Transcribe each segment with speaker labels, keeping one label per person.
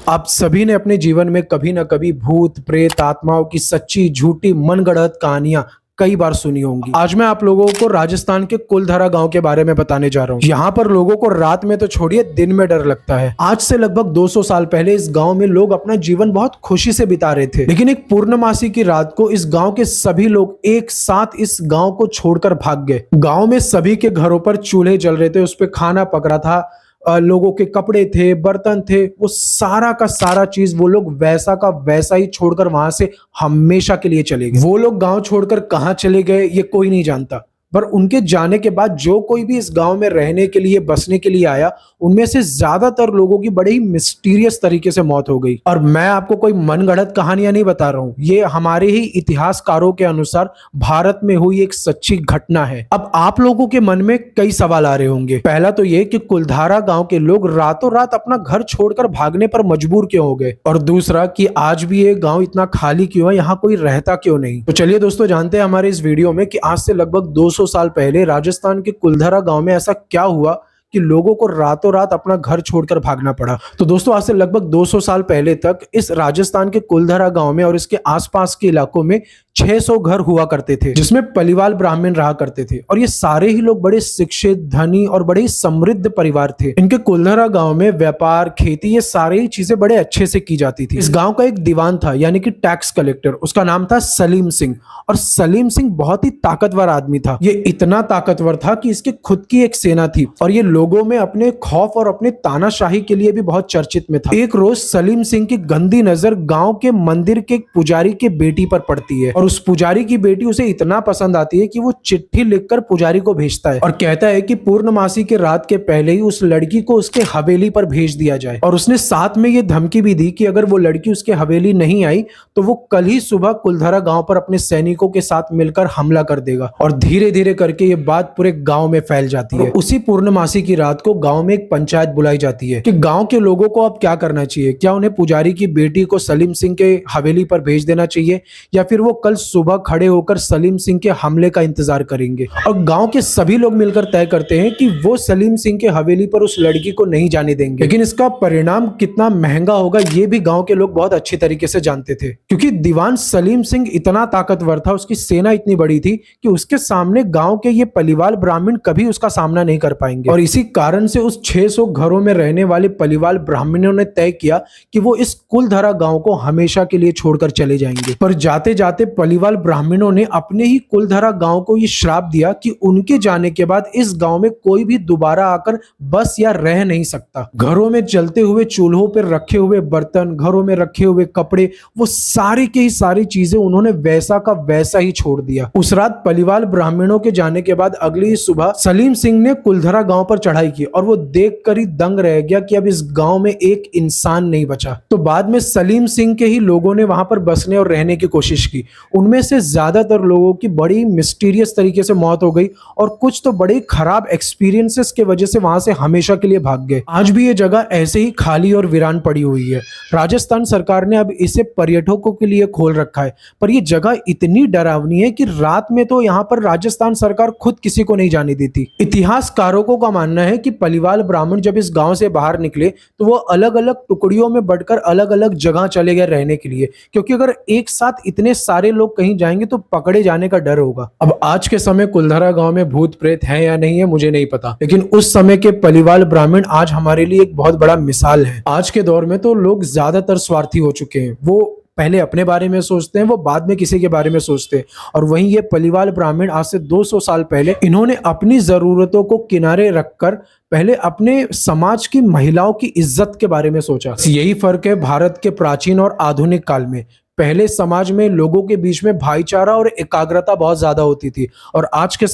Speaker 1: आप सभी ने अपने जीवन में कभी न कभी भूत प्रेत आत्माओं की सच्ची झूठी मनगढ़ंत कहानियां कई बार सुनी होंगी। आज मैं आप लोगों को राजस्थान के कुलधरा गांव के बारे में बताने जा रहा हूं। यहाँ पर लोगों को रात में तो छोड़िए दिन में डर लगता है। आज से लगभग 200 साल पहले इस गांव में लोग अपना जीवन बहुत खुशी से बिता रहे थे, लेकिन एक पूर्णमासी की रात को इस गांव के सभी लोग एक साथ इस गांव को छोड़कर भाग गए। गांव में सभी के घरों पर चूल्हे जल रहे थे, उस पर खाना पक रहा था, लोगों के कपड़े थे, बर्तन थे, वो सारा का सारा चीज वो लोग वैसा का वैसा ही छोड़कर वहां से हमेशा के लिए चले गए। वो लोग गांव छोड़कर कहां चले गए ये कोई नहीं जानता, पर उनके जाने के बाद जो कोई भी इस गांव में रहने के लिए बसने के लिए आया, उनमें से ज्यादातर लोगों की बड़े ही मिस्टीरियस तरीके से मौत हो गई। और मैं आपको कोई मनगढ़ंत कहानियां नहीं बता रहा हूं, ये हमारे ही इतिहासकारों के अनुसार भारत में हुई एक सच्ची घटना है। अब आप लोगों के मन में कई सवाल आ रहे होंगे। पहला तो ये कि कुलधारा गांव के लोग रातों रात अपना घर छोड़कर भागने पर मजबूर क्यों हो गए, और दूसरा कि आज भी ये गांव इतना खाली क्यों है, यहाँ कोई रहता क्यों नहीं। तो चलिए दोस्तों, जानते हैं हमारे इस वीडियो में कि आज से लगभग 200 साल पहले राजस्थान के कुलधरा गांव में ऐसा क्या हुआ कि लोगों को रातों रात अपना घर छोड़कर भागना पड़ा। तो दोस्तों, आज से लगभग 200 साल पहले तक इस राजस्थान के कुलधरा गांव में और इसके आसपास के इलाकों में 600 घर हुआ करते थे, जिसमें पलिवाल ब्राह्मण रहा करते थे, और ये सारे ही लोग बड़े शिक्षित, धनी और बड़े ही समृद्ध परिवार थे। इनके कुलधरा गांव में व्यापार, खेती, ये सारी ही चीजें बड़े अच्छे से की जाती थी। इस गांव का एक दीवान था, यानी कि टैक्स कलेक्टर, उसका नाम था सलीम सिंह। और सलीम सिंह बहुत ही ताकतवर आदमी था। ये इतना ताकतवर था कि इसकी खुद की एक सेना थी, और ये लोगों में अपने खौफ और अपने तानाशाही के लिए भी बहुत चर्चित में था। एक रोज सलीम सिंह की गंदी नजर गांव के मंदिर के पुजारी के बेटी पर पड़ती है, और उस पुजारी की बेटी उसे इतना पसंद आती है कि वो चिट्ठी लिखकर पुजारी को भेजता है और कहता है कि पूर्णमासी के रात के पहले ही उस लड़की को उसके हवेली पर भेज दिया जाए। और उसने साथ में ये धमकी भी दी कि अगर वो लड़की उसके हवेली नहीं आई तो वो कल ही सुबह कुलधरा गांव पर अपने सैनिकों के साथ मिलकर हमला कर देगा। और धीरे धीरे करके ये बात पूरे गांव में फैल जाती है। उसी पूर्णमासी की रात को गांव में एक पंचायत बुलाई जाती है कि गांव के लोगों को अब क्या करना चाहिए। क्या उन्हें पुजारी की बेटी को सलीम सिंह के हवेली पर भेज देना चाहिए, या फिर वो कल सुबह खड़े होकर सलीम सिंह के हमले का इंतजार करेंगे। और गांव के सभी लोग मिलकर तय करते हैं कि वो सलीम सिंह के हवेली पर उस लड़की को नहीं जाने देंगे। लेकिन इसका परिणाम कितना महंगा होगा ये भी गांव के लोग बहुत अच्छी तरीके से जानते थे, क्योंकि दीवान सलीम सिंह इतना ताकतवर था, उसकी सेना इतनी बड़ी थी कि उसके सामने गांव के ये पलिवाल ब्राह्मण कभी उसका सामना नहीं कर पाएंगे। और इसी कारण से उस 600 घरों में रहने वाले पलिवाल ब्राह्मणों ने तय किया कि वो इस कुलधरा गांव को हमेशा के लिए छोड़कर चले जाएंगे। पर जाते जाते पलिवाल ब्राह्मणों ने अपने ही कुलधरा गांव को ये श्राप दिया कि उनके जाने के बाद इस गांव में कोई भी दोबारा आकर बस या रह नहीं सकता। घरों में जलते हुए चूल्हों पर रखे हुए बर्तन, घरों में रखे हुए कपड़े, वो सारी की सारी चीजें उन्होंने वैसा का वैसा ही छोड़ दिया। उस रात पलिवाल ब्राह्मणों के जाने के बाद अगली सुबह सलीम सिंह ने कुलधरा गांव पर चढ़ाई की, और वो देखकर ही दंग रह गया कि अब इस गांव में एक इंसान नहीं बचा। तो बाद में सलीम सिंह के ही लोगों ने वहां पर बसने और रहने की कोशिश की। उनमें से ज्यादातर लोगों की बड़ी मिस्टीरियस तरीके से मौत हो गई, और कुछ तो बड़े खराब एक्सपीरियंसेस के वजह से वहां से हमेशा के लिए भाग गए। आज भी ये जगह ऐसे ही खाली और वीरान पड़ी हुई है। राजस्थान सरकार ने अब इसे पर्यटकों के लिए खोल रखा है, पर यह जगह इतनी डरावनी है कि रात में तो यहाँ पर राजस्थान सरकार खुद किसी को नहीं जाने देती। इतिहासकारों का मानना है कि पलिवाल ब्राह्मण जब इस गांव से बाहर निकले तो वो अलग अलग टुकड़ियों में बढ़कर अलग अलग जगह चले गए रहने के लिए, क्योंकि अगर एक साथ इतने सारे लोग कहीं जाएंगे तो पकड़े जाने का डर होगा। अब आज के समय कुलधरा गांव में भूत प्रेत है या नहीं है मुझे नहीं पता, लेकिन उस समय के पलिवाल ब्राह्मण आज हमारे लिए एक बहुत बड़ा मिसाल है। आज के दौर में तो लोग ज्यादातर स्वार्थी हो चुके हैं। वो पहले अपने बारे में सोचते हैं, वो बाद में किसी के बारे में सोचते हैं। और वहीं ये पलिवाल ब्राह्मण आज से 200 साल पहले इन्होंने अपनी जरूरतों को किनारे रखकर पहले अपने समाज की महिलाओं की इज्जत के बारे में सोचा। यही फर्क है भारत के प्राचीन और आधुनिक काल में। पहले समाज में लोगों के बीच में भाईचारा और एकाग्रता बहुत ज्यादा होती थी, और आज के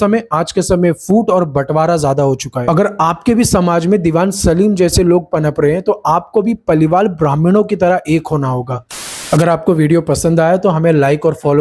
Speaker 1: समय फूट और बंटवारा ज्यादा हो चुका है। अगर आपके भी समाज में दीवान सलीम जैसे लोग पनप रहे हैं तो आपको भी पलिवाल ब्राह्मणों की तरह एक होना होगा। अगर आपको वीडियो पसंद आया तो हमें लाइक और फॉलो